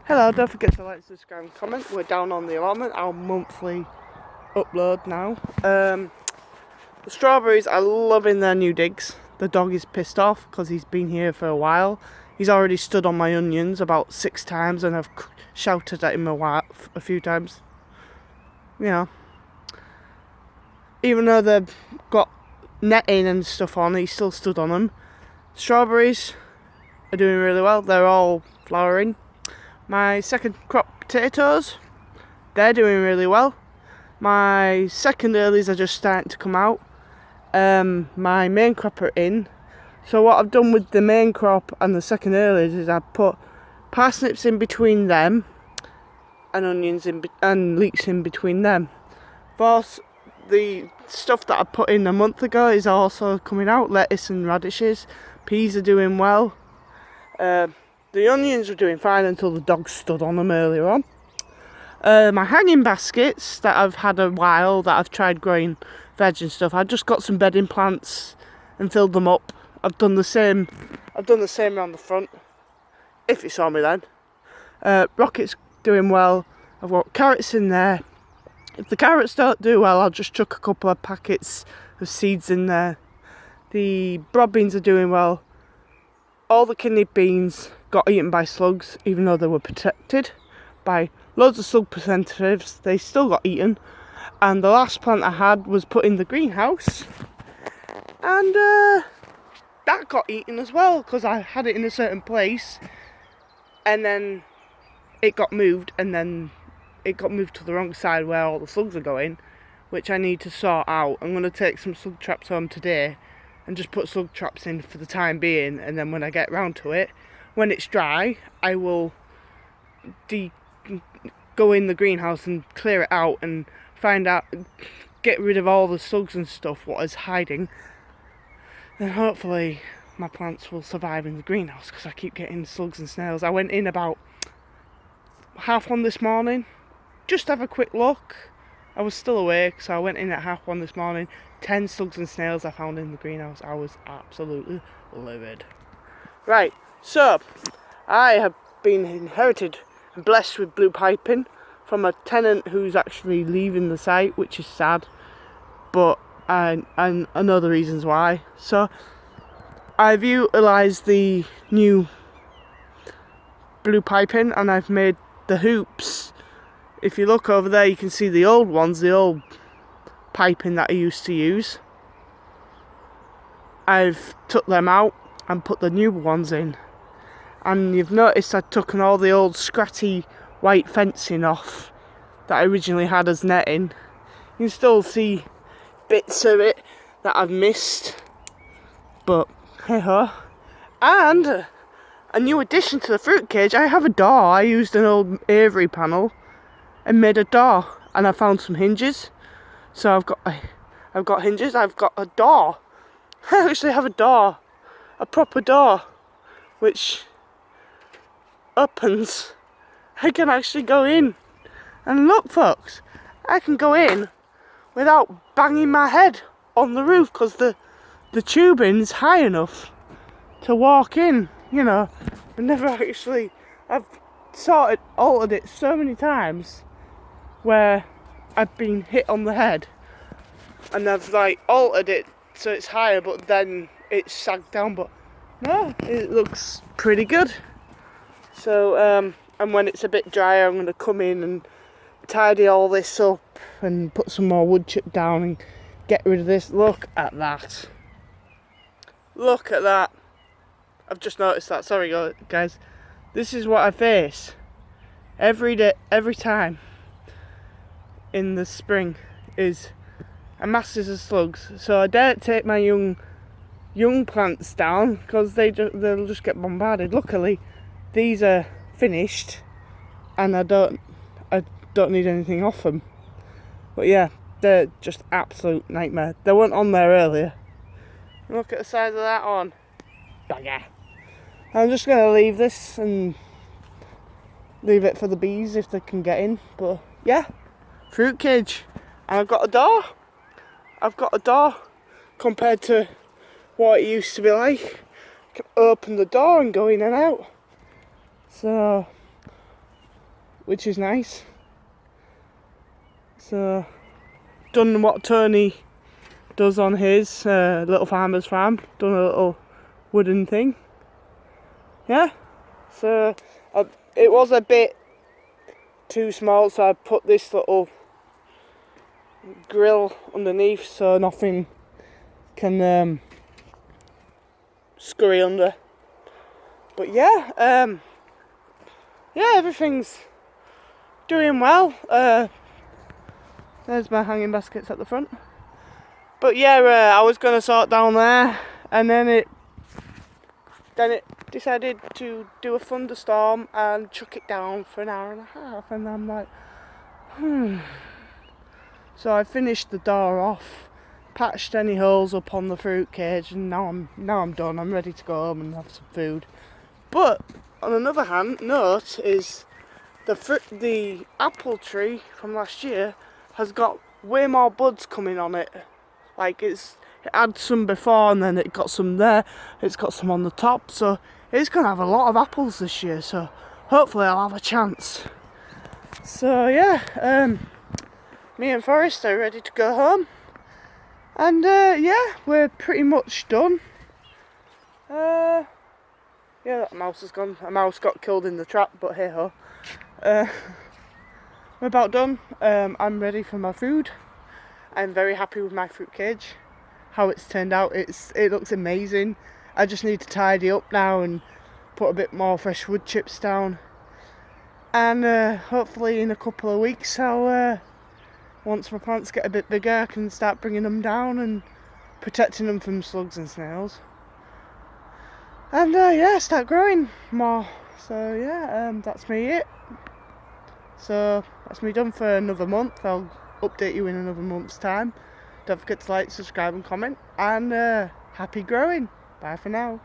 Hello, don't forget to like, subscribe and comment. We're down on the allotment, our monthly upload now. The strawberries are loving their new digs. The dog is pissed off because he's been here for a while. He's already stood on my onions about 6 times and I've shouted at him a few times. You know, even though they've got netting and stuff on, he still stood on them. Strawberries are doing really well. They're all flowering. My second crop potatoes, they're doing really well. My second earlies are just starting to come out. My main crop are in. So what I've done with the main crop and the second earlies is I've put parsnips in between them and onions and leeks in between them. But the stuff that I put in a month ago is also coming out. Lettuce and radishes. Peas are doing well. The onions were doing fine until the dog stood on them earlier on. My hanging baskets that I've had a while, that I've tried growing veg and stuff, I just got some bedding plants and filled them up. I've done the same around the front, if you saw me then. Rocket's doing well. I've got carrots in there. If the carrots don't do well, I'll just chuck a couple of packets of seeds in there. The broad beans are doing well. All the kidney beans got eaten by slugs, even though they were protected by loads of slug preservatives. They still got eaten. And the last plant I had was put in the greenhouse, and that got eaten as well because I had it in a certain place, and then it got moved, and then it got moved to the wrong side where all the slugs are going, which I need to sort out. I'm going to take some slug traps home today and just put slug traps in for the time being, and then when I get round to it, when it's dry, I will go in the greenhouse and clear it out and get rid of all the slugs and stuff what is hiding, and hopefully my plants will survive in the greenhouse because I keep getting slugs and snails. I went in about 1:30 this morning, just have a quick look. I was still awake, so I went in at 1:30 this morning. 10 slugs and snails I found in the greenhouse. I was absolutely livid. Right, so I have been inherited and blessed with blue piping from a tenant who's actually leaving the site, which is sad, but I know the reasons why. So I've utilised the new blue piping and I've made the hoops. If you look over there, you can see the old ones, the old piping that I used to use. I've took them out and put the new ones in, and you've noticed I've taken all the old scratchy white fencing off that I originally had as netting. You can still see bits of it that I've missed, but hey ho. And a new addition to the fruit cage, I have a door. I used an old Avery panel and made a door, and I found some hinges. So I've got hinges. I've got a door. I actually have a door, a proper door, which opens. I can actually go in, and look, folks, I can go in without banging my head on the roof because the tubing's high enough to walk in. You know, I've altered it so many times where I've been hit on the head, and I've altered it so it's higher, but then it's sagged down. But no, it looks pretty good. So and when it's a bit drier, I'm going to come in and tidy all this up and put some more wood chip down and get rid of this. Look at that. Look at that. I've just noticed that. Sorry guys. This is what I face every day, every time in the spring, is a masses of slugs. So I daren't take my young plants down because they'll just get bombarded. Luckily these are finished and I don't need anything off them. But yeah, they're just absolute nightmare. They weren't on there earlier. Look at the size of that on. Bugger. I'm just going to leave this and leave it for the bees if they can get in. But yeah, fruit cage. And I've got a door. I've got a door compared to what it used to be like. I can open the door and go in and out. So which is nice. So, done what Tony does on his little farmer's farm. Done a little wooden thing. Yeah. So, it was a bit too small, so I put this little grill underneath so nothing can scurry under. But yeah, everything's doing well. There's my hanging baskets at the front. But yeah, I was gonna sort down there, and then it decided to do a thunderstorm and chuck it down for an hour and a half, and I'm like, So I finished the door off, patched any holes up on the fruit cage, and now I'm done. I'm ready to go home and have some food. But on another hand, note is the apple tree from last year has got way more buds coming on it. Like it had some before, and then it got some there. It's got some on the top, so it's gonna have a lot of apples this year. So hopefully I'll have a chance. So yeah, me and Forrest are ready to go home, and yeah, we're pretty much done. Yeah, that mouse has gone. A mouse got killed in the trap, but hey ho. We're about done. I'm ready for my food. I'm very happy with my fruit cage. How it's turned out, it looks amazing. I just need to tidy up now and put a bit more fresh wood chips down. And hopefully in a couple of weeks, once my plants get a bit bigger, I can start bringing them down and protecting them from slugs and snails. And yeah, start growing more. So yeah, that's me it. So that's me done for another month. I'll update you in another month's time. Don't forget to like, subscribe and comment, and happy growing. Bye for now.